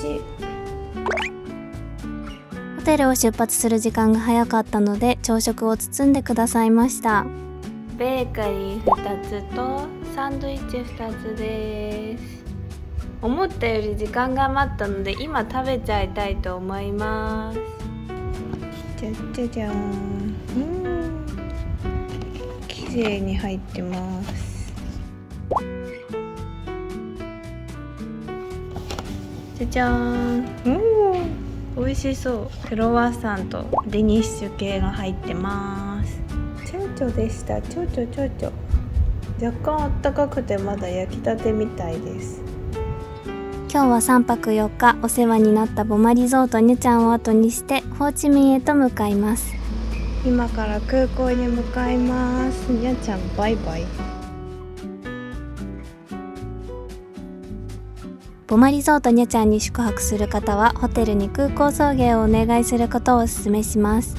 しい。ホテルを出発する時間が早かったので朝食を包んでくださいました。ベーカリー2つとサンドイッチ2つです。思ったより時間が余ったので今食べちゃいたいと思います。じゃじゃじゃーん。綺麗に入ってます。じゃじゃーん。美味しそう。クロワッサンとデニッシュ系が入ってます。ちょうちょでした。ちょうちょちょうちょ。若干あったかくてまだ焼きたてみたいです。今日は3泊4日お世話になったボマリゾートニャチャンを後にしてホーチミンへと向かいます。今から空港に向かいます。ニャちゃんバイバイ。ボマリゾートニャチャンに宿泊する方はホテルに空港送迎をお願いすることをお勧めします。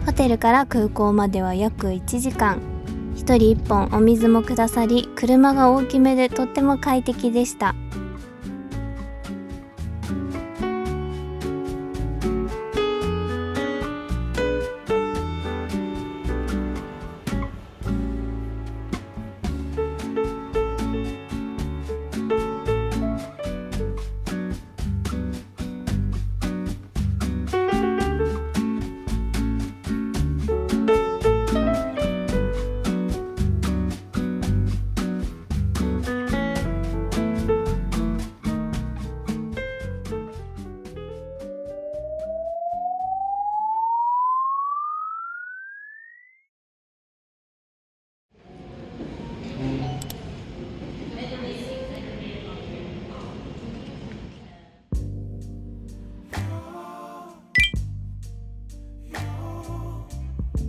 ホテルから空港までは約1時間。1人1本お水もくださり、車が大きめでとっても快適でした。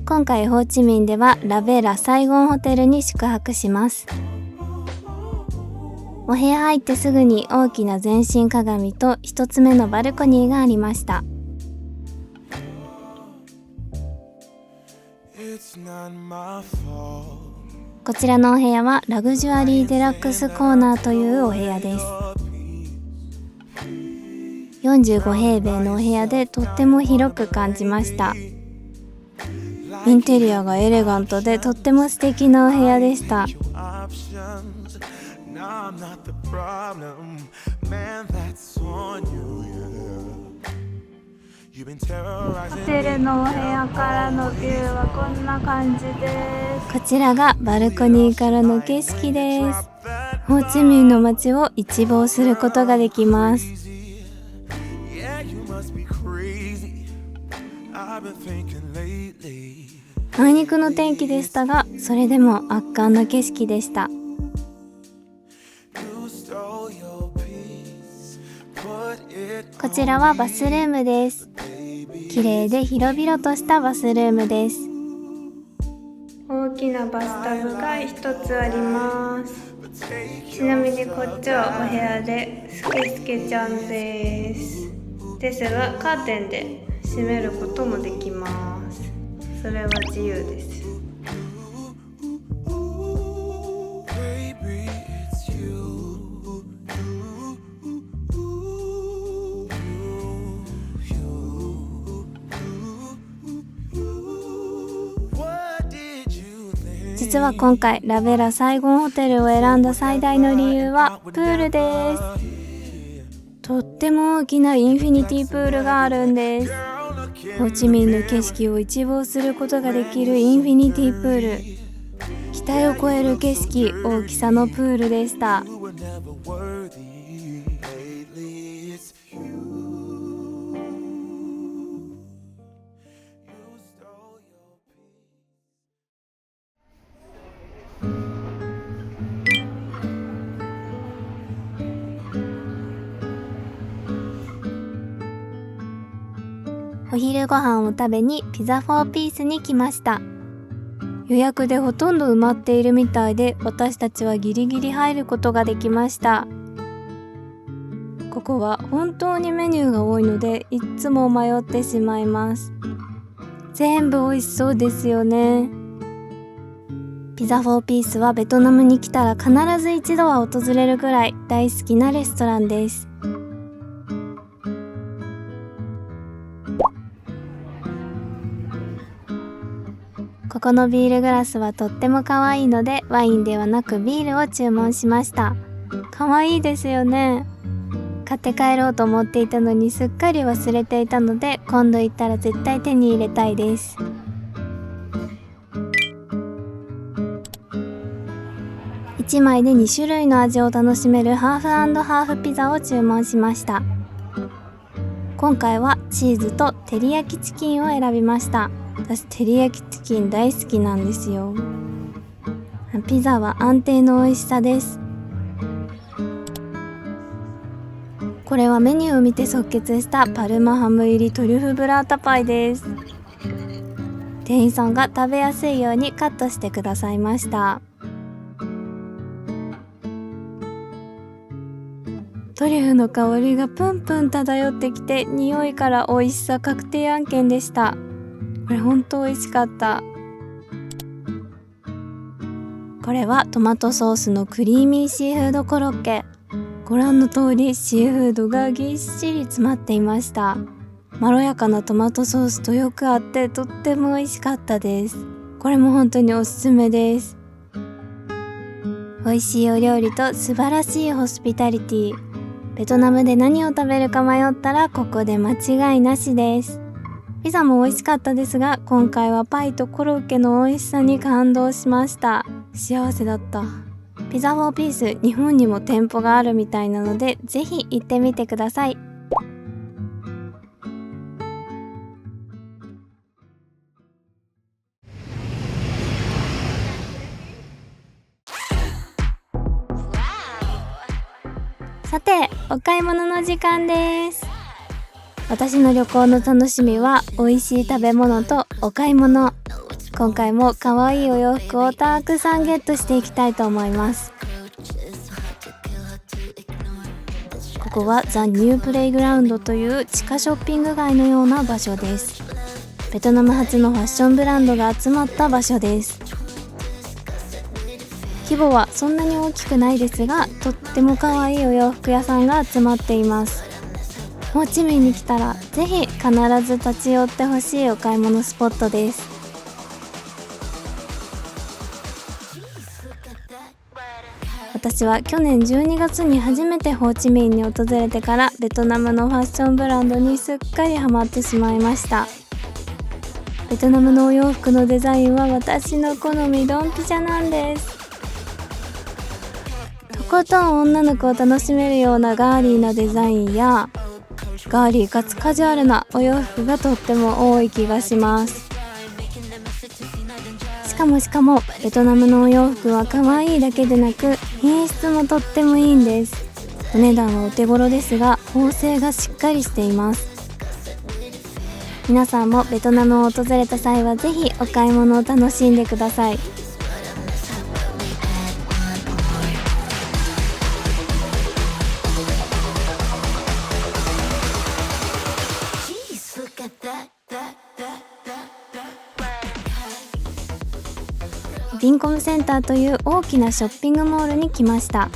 今回ホーチミンではラベラサイゴンホテルに宿泊します。お部屋入ってすぐに大きな全身鏡と一つ目のバルコニーがありました。こちらのお部屋はラグジュアリーデラックスコーナーというお部屋です。45平米のお部屋でとっても広く感じました。インテリアがエレガントでとっても素敵なお部屋でした。ホテルのお部屋からのビューはこんな感じです。こちらがバルコニーからの景色です。ホーチミンの街を一望することができます。あいにくの天気でしたが、それでも圧巻の景色でした。こちらはバスルームです。綺麗で広々としたバスルームです。大きなバスタブが一つあります。ちなみにこっちはお部屋でスケスケちゃんです。ですがカーテンで閉めることもできます。それは自由です。実は今回ラベラサイゴンホテルを選んだ最大の理由はプールです。とっても大きなインフィニティプールがあるんです。ホーチミンの景色を一望することができるインフィニティプール。期待を超える景色、大きさのプールでした。お昼ご飯を食べにピザ4ピースに来ました。予約でほとんど埋まっているみたいで、私たちはギリギリ入ることができました。ここは本当にメニューが多いのでいつも迷ってしまいます。全部美味しそうですよね。ピザ4ピースはベトナムに来たら必ず一度は訪れるぐらい大好きなレストランです。このビールグラスはとっても可愛いので、ワインではなくビールを注文しました。可愛いですよね。買って帰ろうと思っていたのにすっかり忘れていたので、今度行ったら絶対手に入れたいです。1枚で2種類の味を楽しめるハーフ&ハーフピザを注文しました。今回はチーズと照り焼きチキンを選びました。私照り焼きチキン大好きなんですよ。ピザは安定の美味しさです。これはメニューを見て即決したパルマハム入りトリュフブラータパイです。店員さんが食べやすいようにカットしてくださいました。トリュフの香りがプンプン漂ってきて、匂いから美味しさ確定案件でした。これほんと美味しかった。これはトマトソースのクリーミーシーフードコロッケ。ご覧の通りシーフードがぎっしり詰まっていました。まろやかなトマトソースとよく合ってとっても美味しかったです。これも本当におすすめです。美味しいお料理と素晴らしいホスピタリティ。ベトナムで何を食べるか迷ったらここで間違いなしです。ピザも美味しかったですが、今回はパイとコロッケの美味しさに感動しました。幸せだった。ピザ4ピース、日本にも店舗があるみたいなので、ぜひ行ってみてください。さて、お買い物の時間です。私の旅行の楽しみは美味しい食べ物とお買い物。今回も可愛いお洋服をたくさんゲットしていきたいと思います。ここはザ・ニュープレイグラウンドという地下ショッピング街のような場所です。ベトナム発のファッションブランドが集まった場所です。規模はそんなに大きくないですが、とっても可愛いお洋服屋さんが集まっています。ホーチミンに来たらぜひ必ず立ち寄ってほしいお買い物スポットです。私は去年12月に初めてホーチミンに訪れてからベトナムのファッションブランドにすっかりハマってしまいました。ベトナムのお洋服のデザインは私の好みドンピシャなんです。とことん女の子を楽しめるようなガーリーなデザインやガーリーかつカジュアルなお洋服がとっても多い気がします。しかもベトナムのお洋服は可愛いだけでなく品質もとってもいいんです。お値段はお手頃ですが縫製がしっかりしています。皆さんもベトナムを訪れた際はぜひお買い物を楽しんでください。ビンコムセンターという大きなショッピングモールに来ました。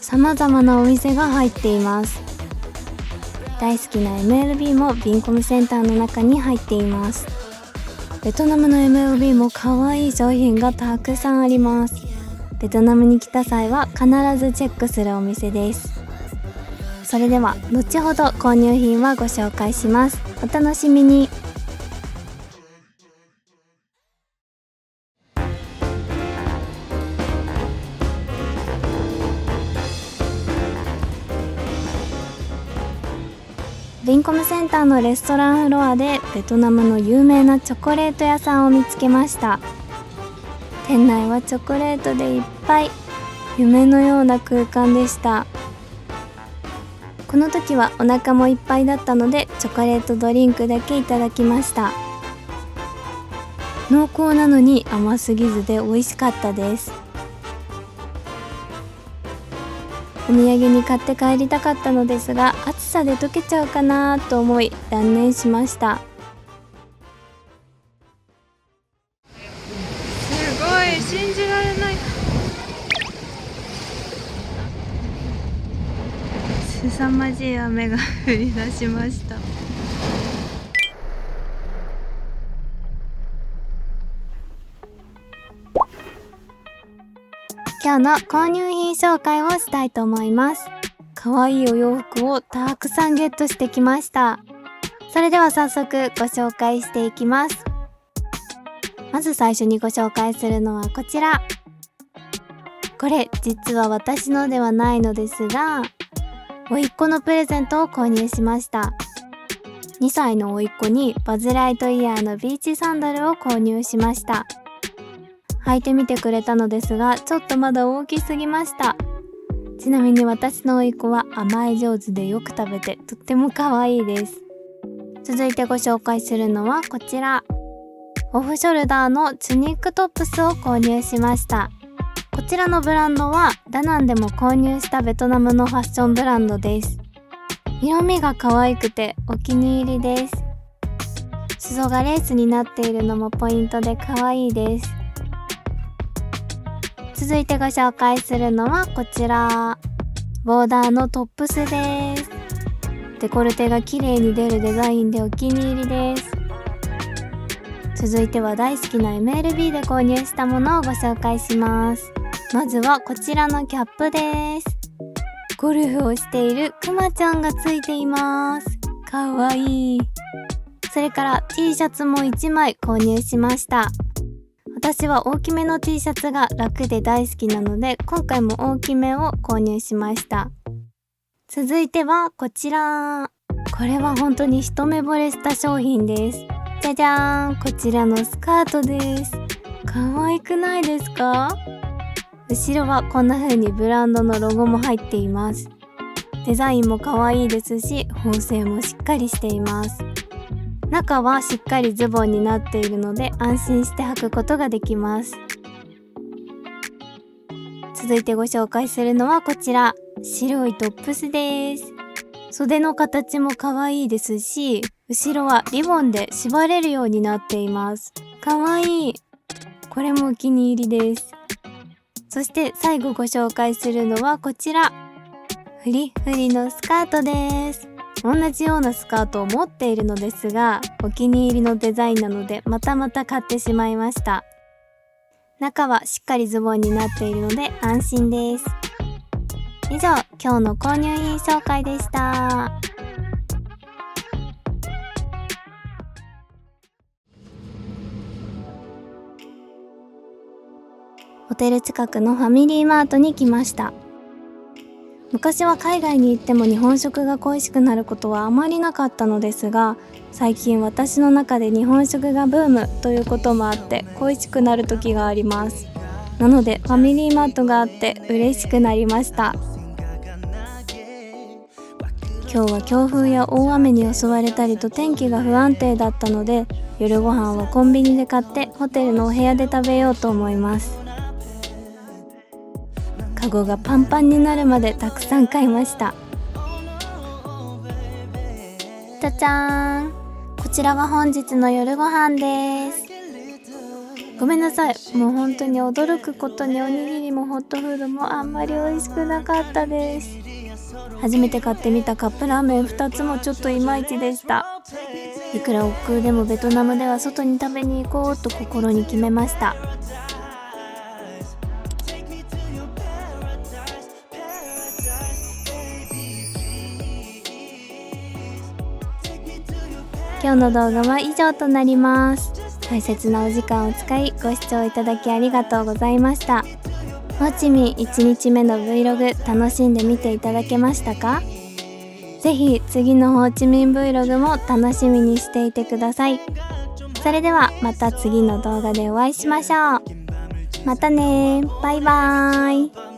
様々なお店が入っています。大好きな MLB もビンコムセンターの中に入っています。ベトナムの MLB も可愛い商品がたくさんあります。ベトナムに来た際は必ずチェックするお店です。それでは後ほど購入品はご紹介します。お楽しみに。ビンコムセンターのレストランフロアでベトナムの有名なチョコレート屋さんを見つけました。店内はチョコレートでいっぱい。夢のような空間でした。この時はお腹もいっぱいだったのでチョコレートドリンクだけいただきました。濃厚なのに甘すぎずで美味しかったです。お土産に買って帰りたかったのですが暑さで溶けちゃうかなと思い断念しました。すごい信じられない。凄まじい雨が降り出しました。今日の購入品紹介をしたいと思います。可愛いお洋服をたくさんゲットしてきました。それでは早速ご紹介していきます。まず最初にご紹介するのはこちら。これ実は私のではないのですが、甥っ子のプレゼントを購入しました。2歳の甥っ子にバズライトイヤーのビーチサンダルを購入しました。履いてみてくれたのですが、ちょっとまだ大きすぎました。ちなみに私の甥っ子は甘え上手でよく食べてとっても可愛いです。続いてご紹介するのはこちら。オフショルダーのチュニックトップスを購入しました。こちらのブランドはダナンでも購入したベトナムのファッションブランドです。色味が可愛くてお気に入りです。裾がレースになっているのもポイントで可愛いです。続いてご紹介するのはこちら。ボーダーのトップスです。デコルテが綺麗に出るデザインでお気に入りです。続いては大好きな MLB で購入したものをご紹介します。まずはこちらのキャップです。ゴルフをしているクマちゃんがついています。かわいい。それから T シャツも1枚購入しました。私は大きめの T シャツが楽で大好きなので、今回も大きめを購入しました。続いてはこちら。これは本当に一目惚れした商品です。じゃじゃーん、こちらのスカートです。可愛くないですか？後ろはこんな風にブランドのロゴも入っています。デザインも可愛いですし、縫製もしっかりしています。中はしっかりズボンになっているので安心して履くことができます。続いてご紹介するのはこちら。白いトップスです。袖の形も可愛いですし、後ろはリボンで縛れるようになっています。可愛い。これもお気に入りです。そして最後ご紹介するのはこちら。フリフリのスカートです。同じようなスカートを持っているのですが、お気に入りのデザインなのでまた買ってしまいました。中はしっかりズボンになっているので安心です。以上、今日の購入品紹介でした。ホテル近くのファミリーマートに来ました。昔は海外に行っても日本食が恋しくなることはあまりなかったのですが、最近私の中で日本食がブームということもあって恋しくなる時があります。なのでファミリーマートがあって嬉しくなりました。今日は強風や大雨に襲われたりと天気が不安定だったので、夜ご飯はコンビニで買ってホテルのお部屋で食べようと思います。カゴがパンパンになるまでたくさん買いました。じゃじゃーん、こちらが本日の夜ご飯です。ごめんなさい、もう本当に驚くことにおにぎりもホットフードもあんまり美味しくなかったです。初めて買ってみたカップラーメン2つもちょっといまいちでした。いくら億劫でもベトナムでは外に食べに行こうと心に決めました。今日の動画は以上となります。大切なお時間を使いご視聴いただきありがとうございました。ホーチミン1日目の Vlog 楽しんで見ていただけましたか？ぜひ次のホーチミン Vlog も楽しみにしていてください。それではまた次の動画でお会いしましょう。またねー。バイバーイ。